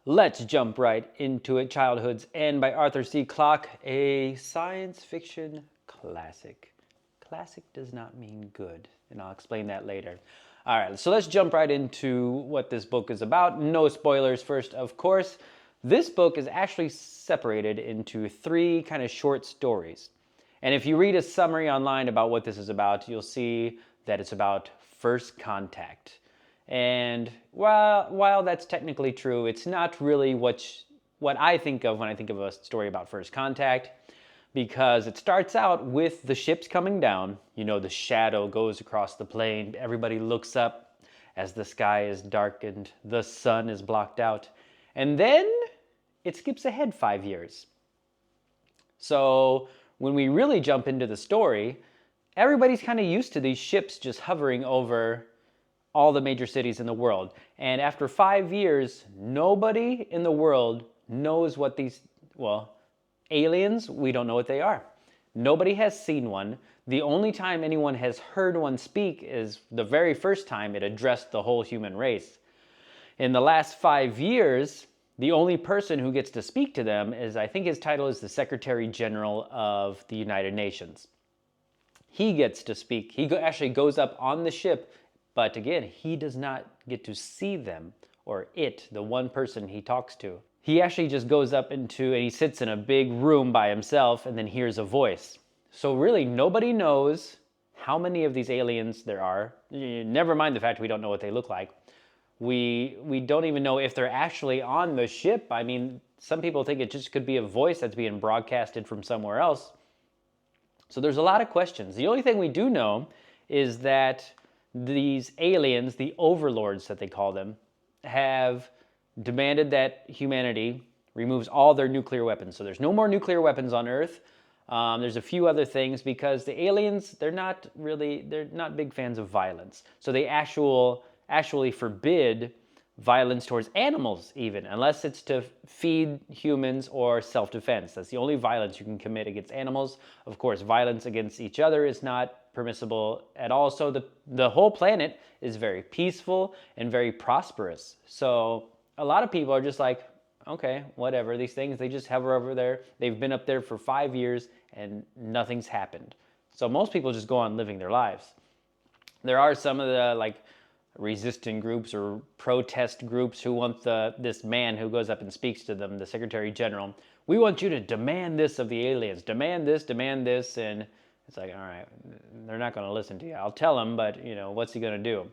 Let's jump right into it. Childhood's End by Arthur C. Clarke, a science fiction classic. Classic does not mean good, and I'll explain that later. All right, so let's jump right into what this book is about. No spoilers first, of course. This book is actually separated into three kind of short stories. And if you read a summary online about what this is about, you'll see that it's about first contact. And while that's technically true, it's not really what I think of when I think of a story about first contact, because it starts out with the ships coming down. You know, the shadow goes across the plain. Everybody looks up as the sky is darkened, the sun is blocked out. And then it skips ahead 5 years. So when we really jump into the story, everybody's kind of used to these ships just hovering over all the major cities in the world. And after 5 years, nobody in the world knows what these, well, aliens, we don't know what they are. Nobody has seen one. The only time anyone has heard one speak is the very first time it addressed the whole human race. In the last 5 years, the only person who gets to speak to them is, I think his title is the Secretary General of the United Nations. He gets to speak. He actually goes up on the ship, but again, he does not get to see them, or it, the one person he talks to. He actually just goes up and he sits in a big room by himself and then hears a voice. So really, nobody knows how many of these aliens there are. Never mind the fact we don't know what they look like. We don't even know if they're actually on the ship. I mean, some people think it just could be a voice that's being broadcasted from somewhere else. So there's a lot of questions. The only thing we do know is that these aliens, the overlords that they call them, have demanded that humanity removes all their nuclear weapons. So there's no more nuclear weapons on Earth. There's a few other things because the aliens, they're not big fans of violence. So they actually forbid violence towards animals even, unless it's to feed humans or self-defense. That's the only violence you can commit against animals. Of course, violence against each other is not permissible at all. So the whole planet is very peaceful and very prosperous. So a lot of people are just like, okay, whatever, these things, they just hover over there. They've been up there for 5 years and nothing's happened. So most people just go on living their lives. There are some of the resistant groups or protest groups who want this man who goes up and speaks to them, the Secretary General. We want you to demand this of the aliens. Demand this, and it's like, all right, they're not going to listen to you. I'll tell them, but what's he going to do?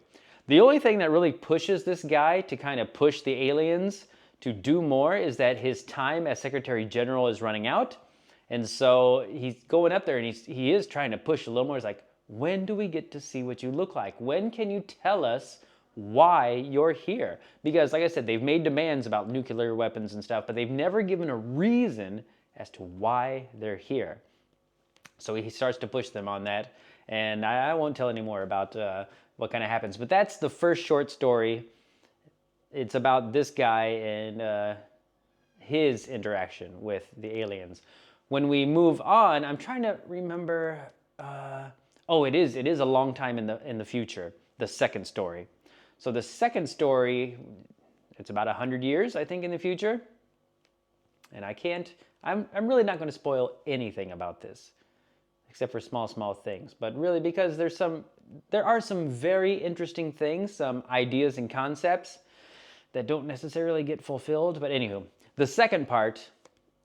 The only thing that really pushes this guy to kind of push the aliens to do more is that his time as Secretary General is running out. And so he's going up there and he is trying to push a little more. He's like, when do we get to see what you look like? When can you tell us why you're here? Because like I said, they've made demands about nuclear weapons and stuff, but they've never given a reason as to why they're here. So he starts to push them on that. And I won't tell any more about what kind of happens. But that's the first short story. It's about this guy and his interaction with the aliens. When we move on, I'm trying to remember... it is a long time in the future, the second story. So the second story, it's about 100 years, I think, in the future. And I'm really not going to spoil anything about this, except for small things. But really, because there are some very interesting things, some ideas and concepts that don't necessarily get fulfilled. But anywho, the second part,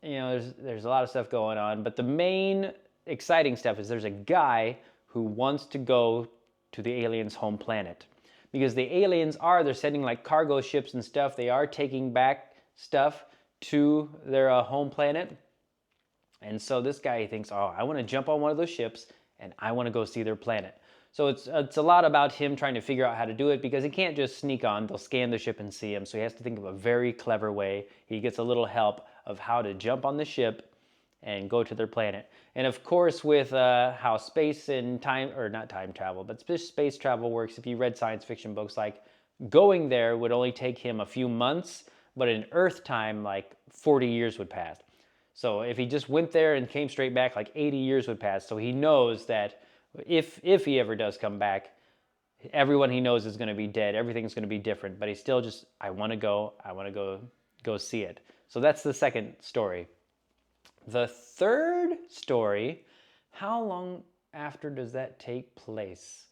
there's a lot of stuff going on. But the main exciting stuff is there's a guy who wants to go to the aliens' home planet. Because the aliens they're sending cargo ships and stuff. They are taking back stuff to their home planet. And so this guy thinks, I want to jump on one of those ships and I want to go see their planet. So it's a lot about him trying to figure out how to do it because he can't just sneak on. They'll scan the ship and see him. So he has to think of a very clever way. He gets a little help of how to jump on the ship and go to their planet. And of course, with how space and time, or not time travel, but space travel works, if you read science fiction books, going there would only take him a few months, but in Earth time, 40 years would pass. So if he just went there and came straight back, 80 years would pass. So he knows that if he ever does come back, everyone he knows is going to be dead. Everything's going to be different. But he's still just, I want to go go see it. So that's the second story. The third story, how long after does that take place?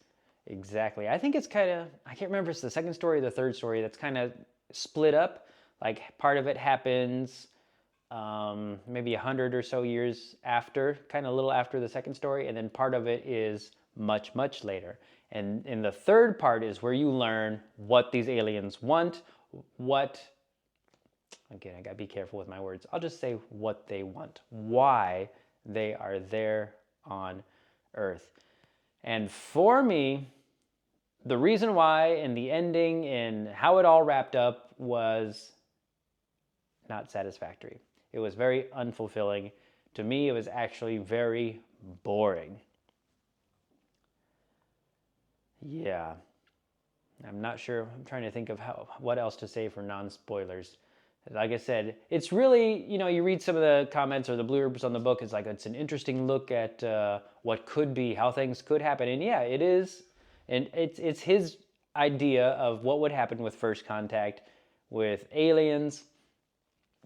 Exactly. I think it's kind of, I can't remember if it's the second story or the third story that's kind of split up. Like part of it happens maybe 100 or so years after, kind of a little after the second story, and then part of it is much, much later. And in the third part is where you learn what these aliens want, what, again, I gotta be careful with my words. I'll just say what they want, why they are there on Earth. And for me, the reason why and the ending and how it all wrapped up was not satisfactory. It was very unfulfilling. To me, it was actually very boring. Yeah. I'm not sure. I'm trying to think of what else to say for non-spoilers. Like I said, it's really, you read some of the comments or the blurbs on the book, it's like it's an interesting look at what could be, how things could happen. And yeah, it is. And it's his idea of what would happen with first contact with aliens,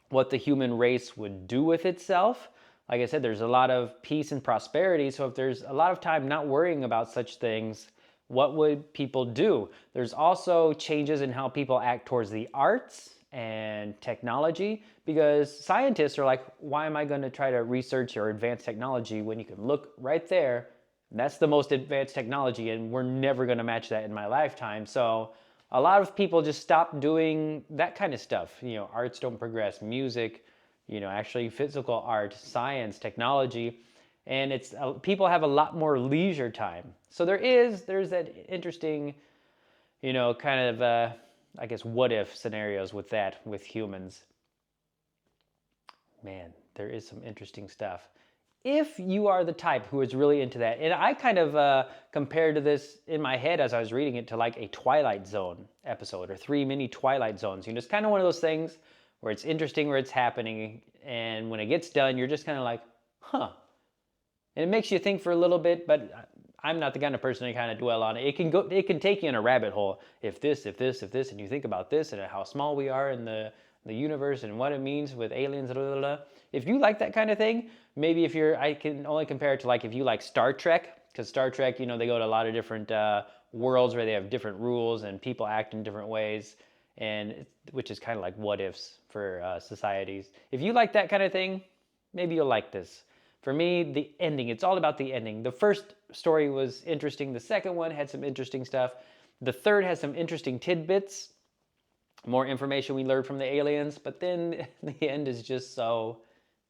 what the human race would do with itself. Like I said, there's a lot of peace and prosperity. So if there's a lot of time not worrying about such things, what would people do? There's also changes in how people act towards the arts and technology, because scientists are like, why am I going to try to research or advance technology when you can look right there? That's the most advanced technology, and we're never going to match that in my lifetime. So a lot of people just stop doing that kind of stuff. Arts don't progress, music, actually physical art, science, technology, and it's people have a lot more leisure time. So there's that interesting, kind of I guess what if scenarios with that with humans. Man, there is some interesting stuff. If you are the type who is really into that, and I kind of compared to this in my head as I was reading it to like a Twilight Zone episode or 3 mini Twilight Zones. It's kind of one of those things where it's interesting where it's happening, and when it gets done, you're just kind of like, huh. And it makes you think for a little bit, but I'm not the kind of person to kind of dwell on it. It can take you in a rabbit hole. If this, and you think about this and how small we are in the universe and what it means with aliens, blah, blah, blah. If you like that kind of thing, maybe I can only compare it to like if you like Star Trek, because Star Trek, they go to a lot of different worlds where they have different rules and people act in different ways, and which is kind of like what ifs for societies. If you like that kind of thing, maybe you'll like this. For me, the ending, it's all about the ending. The first story was interesting. The second one had some interesting stuff. The third has some interesting tidbits, more information we learned from the aliens, but then the end is just so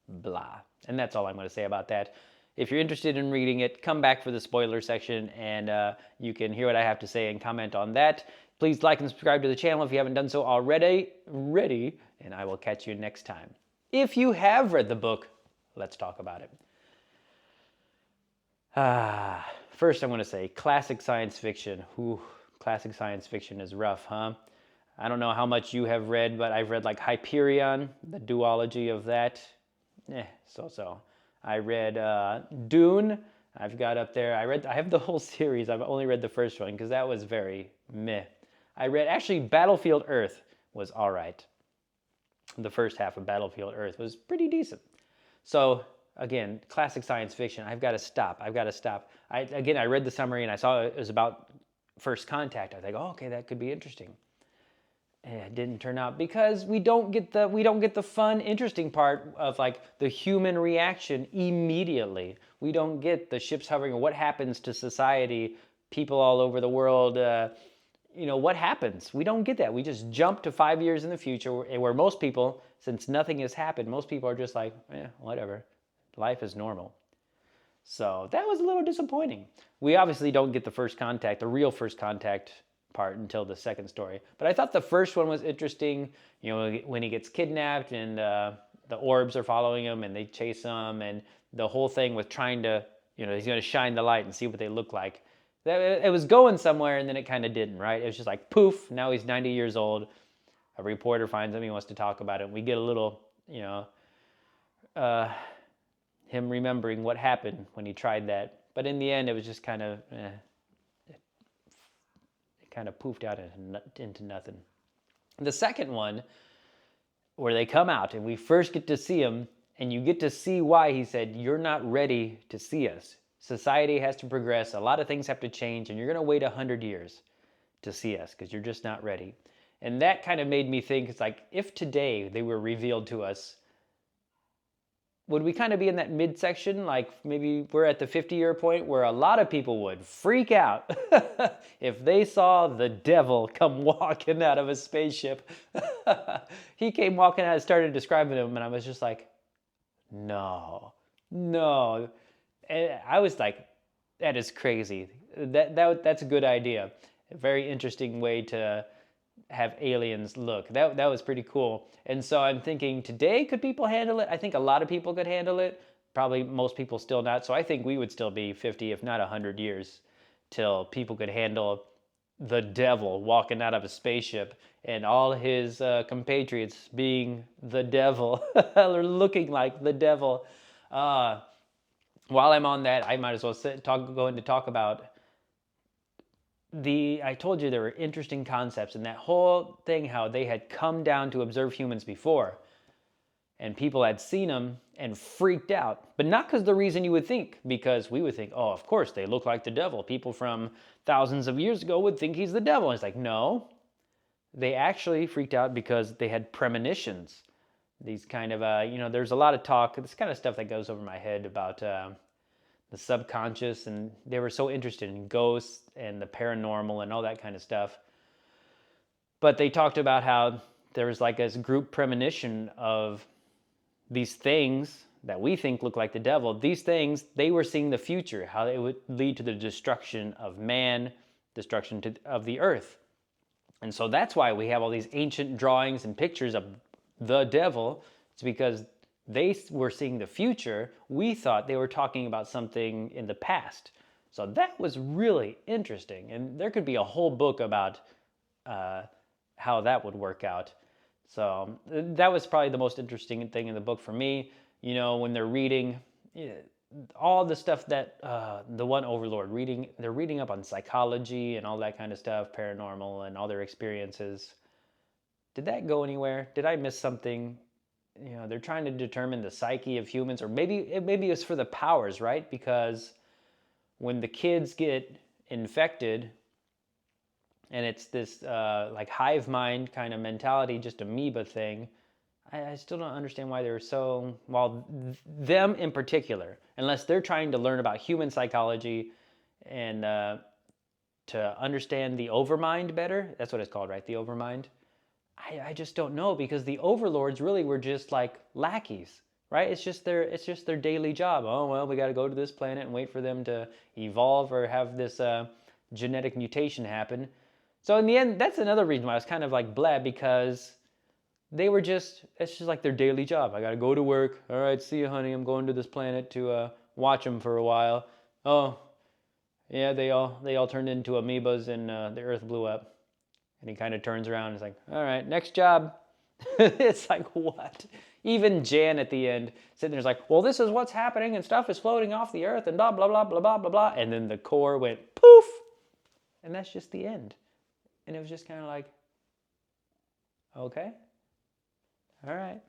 blah. And that's all I'm going to say about that. If you're interested in reading it, come back for the spoiler section and you can hear what I have to say and comment on that. Please like and subscribe to the channel if you haven't done so already, and I will catch you next time. If you have read the book, let's talk about it. First I'm going to say classic science fiction. Classic science fiction is rough, huh? I don't know how much you have read, but I've read like Hyperion, the duology of that. So. I read Dune. I've got up there. I have the whole series. I've only read the first one because that was very meh. I read, actually, Battlefield Earth was all right. The first half of Battlefield Earth was pretty decent. So, again, classic science fiction. I've got to stop. I read the summary and I saw it was about first contact. I was like, oh, okay, that could be interesting. And it didn't turn out because we don't get the fun, interesting part of like the human reaction immediately. We don't get the ships hovering or what happens to society, people all over the world. What happens? We don't get that. We just jump to 5 years in the future where most people, since nothing has happened, most people are just like, whatever. Life is normal. So that was a little disappointing. We obviously don't get the real first contact part until the second story. But I thought the first one was interesting, when he gets kidnapped and the orbs are following him and they chase him, and the whole thing with trying to, he's going to shine the light and see what they look like. It was going somewhere, and then it kind of didn't, right? It was just like, poof, now he's 90 years old. A reporter finds him, he wants to talk about it. We get a little, him remembering what happened when he tried that. But in the end, it was just kind of, kind of poofed out into nothing. The second one, where they come out and we first get to see him, and you get to see why he said, "You're not ready to see us. Society has to progress, a lot of things have to change, and you're going to wait 100 years to see us because you're just not ready." And that kind of made me think, it's like, if today they were revealed to us, would we kind of be in that midsection? Like maybe we're at the 50-year point where a lot of people would freak out if they saw the devil come walking out of a spaceship. He came walking out and started describing him, and I was just like, no, no. And I was like, that is crazy. That's a good idea. A very interesting way to have aliens look. That was pretty cool. And so I'm thinking, today, could people handle it? I think a lot of people could handle it. Probably most people still not. So I think we would still be 50, if not 100 years, till people could handle the devil walking out of a spaceship and all his compatriots being the devil or looking like the devil. While I'm on that, I might as well go into talk about I told you there were interesting concepts in that whole thing, how they had come down to observe humans before, and people had seen them and freaked out. But not because the reason you would think, because we would think, oh, of course, they look like the devil. People from thousands of years ago would think he's the devil. And it's like, no, they actually freaked out because they had premonitions. These kind of, there's a lot of talk, this kind of stuff that goes over my head about the subconscious, and they were so interested in ghosts and the paranormal and all that kind of stuff. But they talked about how there was like this group premonition of these things that we think look like the devil. These things, they were seeing the future, how it would lead to the destruction of man, destruction of the earth. And so that's why we have all these ancient drawings and pictures of the devil. It's because they were seeing the future. We thought they were talking about something in the past. So that was really interesting. And there could be a whole book about how that would work out. So that was probably the most interesting thing in the book for me. When they're reading all the stuff that the one overlord they're reading up on psychology and all that kind of stuff, paranormal and all their experiences. Did that go anywhere? Did I miss something? They're trying to determine the psyche of humans, or maybe it's for the powers, right? Because when the kids get infected, and it's this like hive mind kind of mentality, just amoeba thing, I still don't understand why they're so, them in particular, unless they're trying to learn about human psychology and to understand the overmind better. That's what it's called, right? The overmind. I just don't know, because the overlords really were just like lackeys, right? It's just their daily job. Oh, well, we got to go to this planet and wait for them to evolve or have this genetic mutation happen. So in the end, that's another reason why I was kind of like bleh, because it's just like their daily job. I got to go to work. All right, see you, honey. I'm going to this planet to watch them for a while. Oh, yeah, they all turned into amoebas and the Earth blew up. And he kind of turns around and is like, all right, next job. It's like, what? Even Jan at the end sitting there's like, well, this is what's happening and stuff is floating off the earth and blah, blah, blah, blah, blah, blah, blah. And then the core went poof. And that's just the end. And it was just kind of like, okay, all right.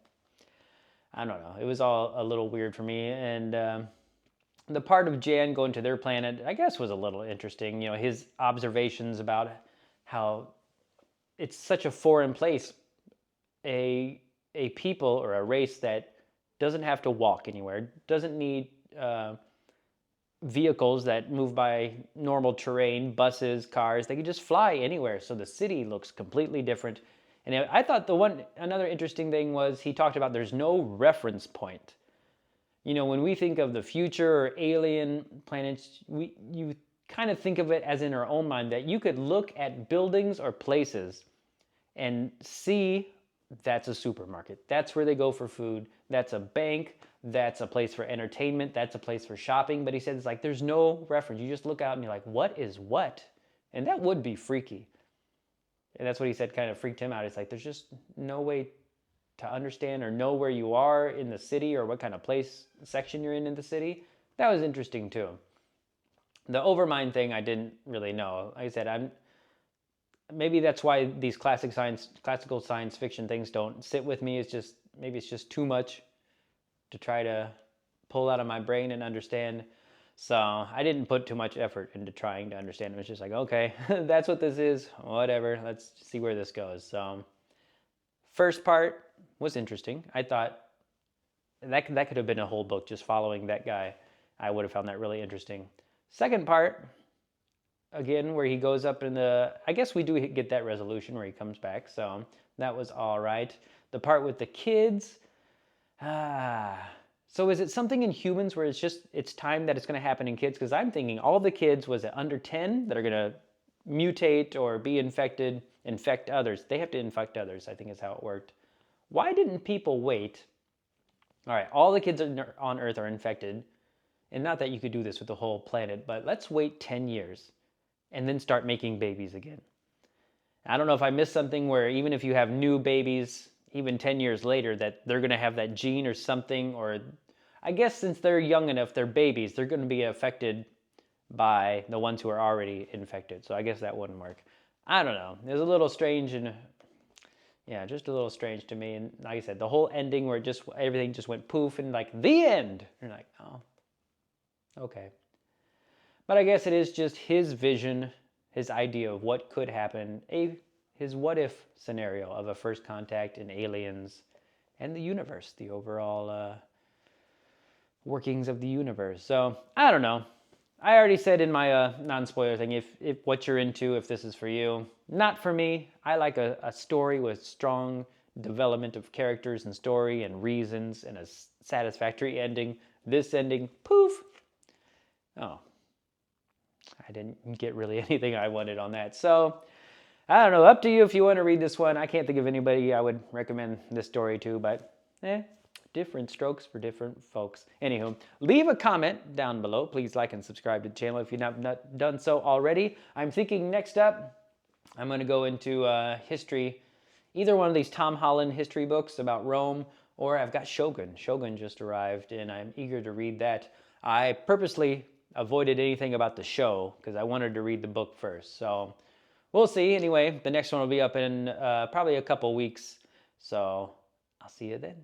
I don't know. It was all a little weird for me. And the part of Jan going to their planet, I guess, was a little interesting. His observations about how it's such a foreign place, a people or a race that doesn't have to walk anywhere, doesn't need vehicles that move by normal terrain, buses, cars. They can just fly anywhere. So the city looks completely different. And I thought another interesting thing was he talked about there's no reference point. When we think of the future or alien planets, you kind of think of it as in our own mind that you could look at buildings or places and see that's a supermarket. That's where they go for food. That's a bank. That's a place for entertainment. That's a place for shopping. But he said it's like there's no reference. You just look out and you're like, what is what? And that would be freaky. And that's what he said kind of freaked him out. It's like there's just no way to understand or know where you are in the city or what kind of section you're in the city. That was interesting too. The overmind thing I didn't really know. Like I said, maybe that's why these classical science fiction things don't sit with me. Maybe it's just too much to try to pull out of my brain and understand. So I didn't put too much effort into trying to understand. It was just like, okay, that's what this is. Whatever. Let's see where this goes. So first part was interesting. I thought that could have been a whole book just following that guy. I would have found that really interesting. Second part, again, where he goes up in the, I guess we do get that resolution where he comes back. So that was all right. The part with the kids, so is it something in humans where it's time that it's going to happen in kids? Because I'm thinking all the kids, was it under 10, that are going to mutate or be infected, infect others? They have to infect others, I think is how it worked. Why didn't people wait? All right, all the kids on Earth are infected. And not that you could do this with the whole planet, but let's wait 10 years and then start making babies again. I don't know if I missed something where even if you have new babies, even 10 years later, that they're going to have that gene or something, or I guess since they're young enough, they're babies, they're going to be affected by the ones who are already infected. So I guess that wouldn't work. I don't know. It was a little strange, and yeah, just a little strange to me. And like I said, the whole ending where everything just went poof and like the end. You're like, oh, okay. But I guess it is just his vision, his idea of what could happen, his what if scenario of a first contact and aliens and the universe, the overall workings of the universe. So I don't know. I already said in my non-spoiler thing, if what you're into, if this is for you. Not for me. I like a story with strong development of characters and story and reasons and a satisfactory ending. This ending, poof. Oh, I didn't get really anything I wanted on that. So I don't know, up to you if you want to read this one. I can't think of anybody I would recommend this story to, but different strokes for different folks. Anywho, leave a comment down below. Please like and subscribe to the channel if you've not done so already. I'm thinking next up, I'm going to go into history, either one of these Tom Holland history books about Rome, or I've got Shogun. Shogun just arrived, and I'm eager to read that. I purposely avoided anything about the show because I wanted to read the book first. So we'll see. Anyway, the next one will be up in probably a couple weeks. So I'll see you then.